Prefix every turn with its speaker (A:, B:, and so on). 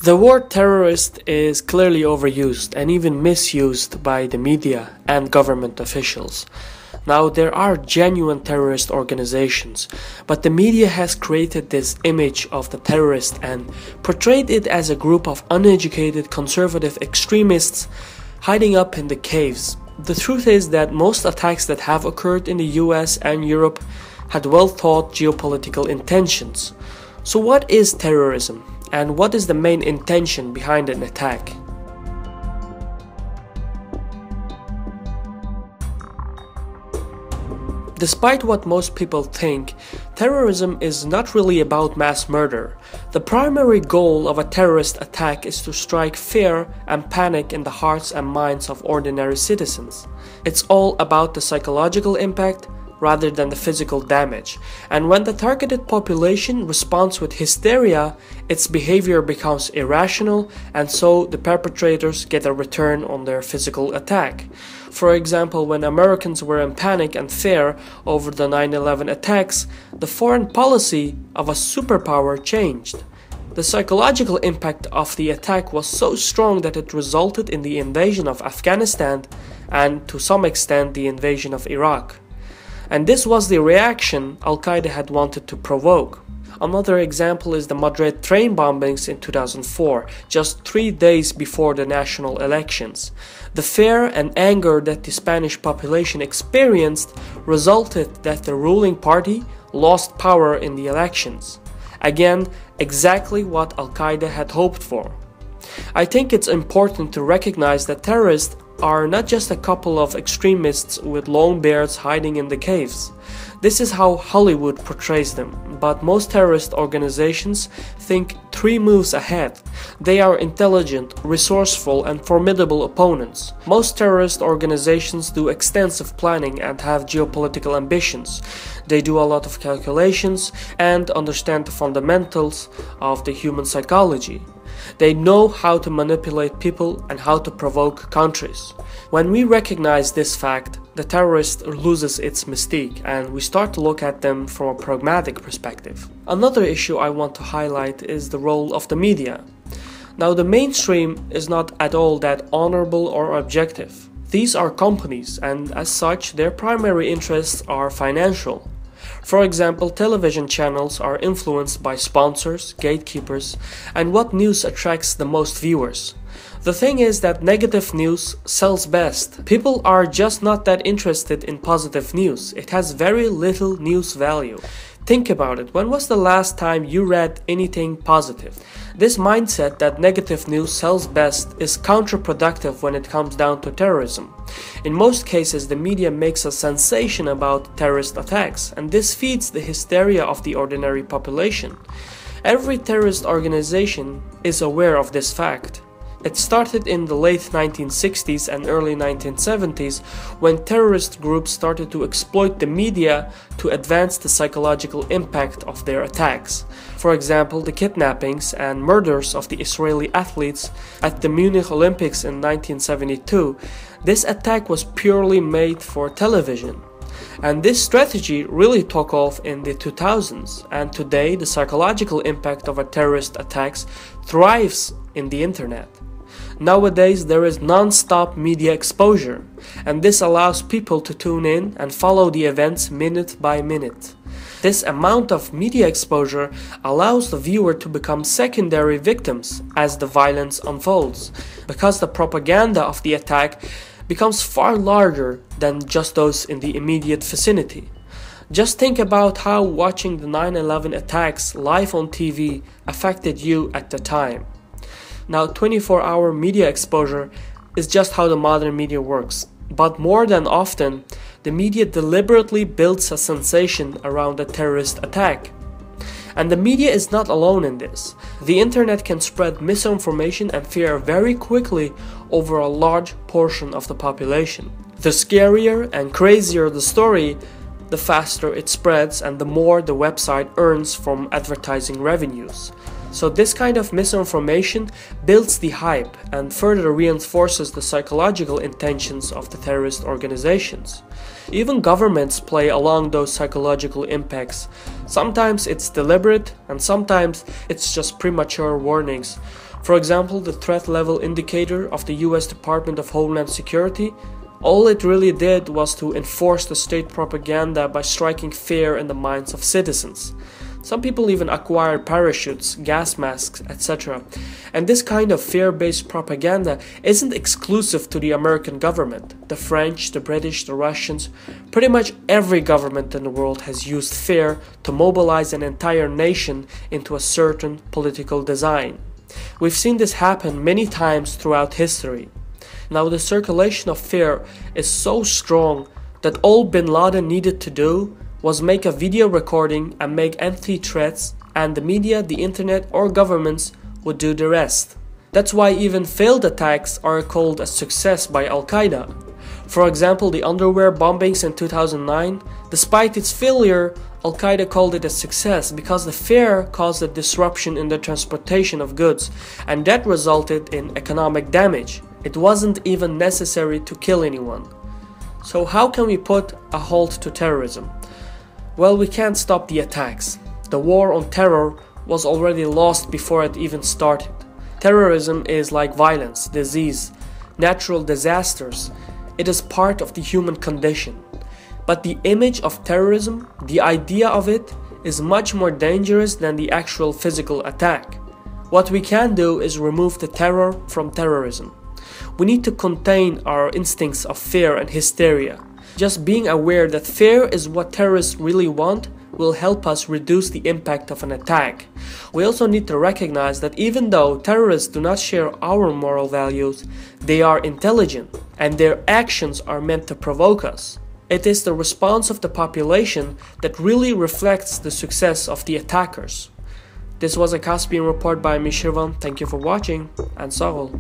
A: The word terrorist is clearly overused and even misused by the media and government officials. Now, there are genuine terrorist organizations, but the media has created this image of the terrorist and portrayed it as a group of uneducated conservative extremists hiding up in the caves. The truth is that most attacks that have occurred in the US and Europe had well-thought geopolitical intentions. So what is terrorism? And what is the main intention behind an attack? Despite what most people think, terrorism is not really about mass murder. The primary goal of a terrorist attack is to strike fear and panic in the hearts and minds of ordinary citizens. It's all about the psychological impact rather than the physical damage. And when the targeted population responds with hysteria, its behavior becomes irrational, and so the perpetrators get a return on their physical attack. For example, when Americans were in panic and fear over the 9/11 attacks, the foreign policy of a superpower changed. The psychological impact of the attack was so strong that it resulted in the invasion of Afghanistan and, to some extent, the invasion of Iraq. And this was the reaction Al-Qaeda had wanted to provoke. Another example is the Madrid train bombings in 2004, just 3 days before the national elections. The fear and anger that the Spanish population experienced resulted that the ruling party lost power in the elections. Again, exactly what Al-Qaeda had hoped for. I think it's important to recognize that terrorists are not just a couple of extremists with long beards hiding in the caves. This is how Hollywood portrays them, but most terrorist organizations think 3 moves ahead. They are intelligent, resourceful, and formidable opponents. Most terrorist organizations do extensive planning and have geopolitical ambitions. They do a lot of calculations and understand the fundamentals of the human psychology. They know how to manipulate people and how to provoke countries. When we recognize this fact, the terrorist loses its mystique and we start to look at them from a pragmatic perspective. Another issue I want to highlight is the role of the media. Now, the mainstream is not at all that honorable or objective. These are companies, and as such, their primary interests are financial. For example, television channels are influenced by sponsors, gatekeepers, and what news attracts the most viewers. The thing is that negative news sells best. People are just not that interested in positive news. It has very little news value. Think about it. When was the last time you read anything positive? This mindset that negative news sells best is counterproductive when it comes down to terrorism. In most cases, the media makes a sensation about terrorist attacks, and this feeds the hysteria of the ordinary population. Every terrorist organization is aware of this fact. It started in the late 1960s and early 1970s when terrorist groups started to exploit the media to advance the psychological impact of their attacks. For example, the kidnappings and murders of the Israeli athletes at the Munich Olympics in 1972. This attack was purely made for television. And this strategy really took off in the 2000s, and today the psychological impact of a terrorist attacks thrives in the internet. Nowadays, there is non-stop media exposure, and this allows people to tune in and follow the events minute by minute. This amount of media exposure allows the viewer to become secondary victims as the violence unfolds, because the propaganda of the attack becomes far larger than just those in the immediate vicinity. Just think about how watching the 9/11 attacks live on TV affected you at the time. Now, 24-hour media exposure is just how the modern media works, but more than often, the media deliberately builds a sensation around a terrorist attack. And the media is not alone in this. The internet can spread misinformation and fear very quickly over a large portion of the population. The scarier and crazier the story, the faster it spreads and the more the website earns from advertising revenues. So this kind of misinformation builds the hype and further reinforces the psychological intentions of the terrorist organizations. Even governments play along those psychological impacts. Sometimes it's deliberate and sometimes it's just premature warnings. For example, the threat level indicator of the US Department of Homeland Security, all it really did was to enforce the state propaganda by striking fear in the minds of citizens. Some people even acquired parachutes, gas masks, etc. And this kind of fear-based propaganda isn't exclusive to the American government. The French, the British, the Russians, pretty much every government in the world has used fear to mobilize an entire nation into a certain political design. We've seen this happen many times throughout history. Now, the circulation of fear is so strong that all bin Laden needed to do was make a video recording and make empty threats, and the media, the internet, or governments would do the rest. That's why even failed attacks are called a success by Al-Qaeda. For example, the underwear bombings in 2009, despite its failure, Al-Qaeda called it a success because the fear caused a disruption in the transportation of goods, and that resulted in economic damage. It wasn't even necessary to kill anyone. So how can we put a halt to terrorism? Well, we can't stop the attacks. The war on terror was already lost before it even started. Terrorism is like violence, disease, natural disasters. It is part of the human condition. But the image of terrorism, the idea of it, is much more dangerous than the actual physical attack. What we can do is remove the terror from terrorism. We need to contain our instincts of fear and hysteria. Just being aware that fear is what terrorists really want will help us reduce the impact of an attack. We also need to recognize that even though terrorists do not share our moral values, they are intelligent and their actions are meant to provoke us. It is the response of the population that really reflects the success of the attackers. This was a Caspian report by Mishirvan. Thank you for watching, and Sahol.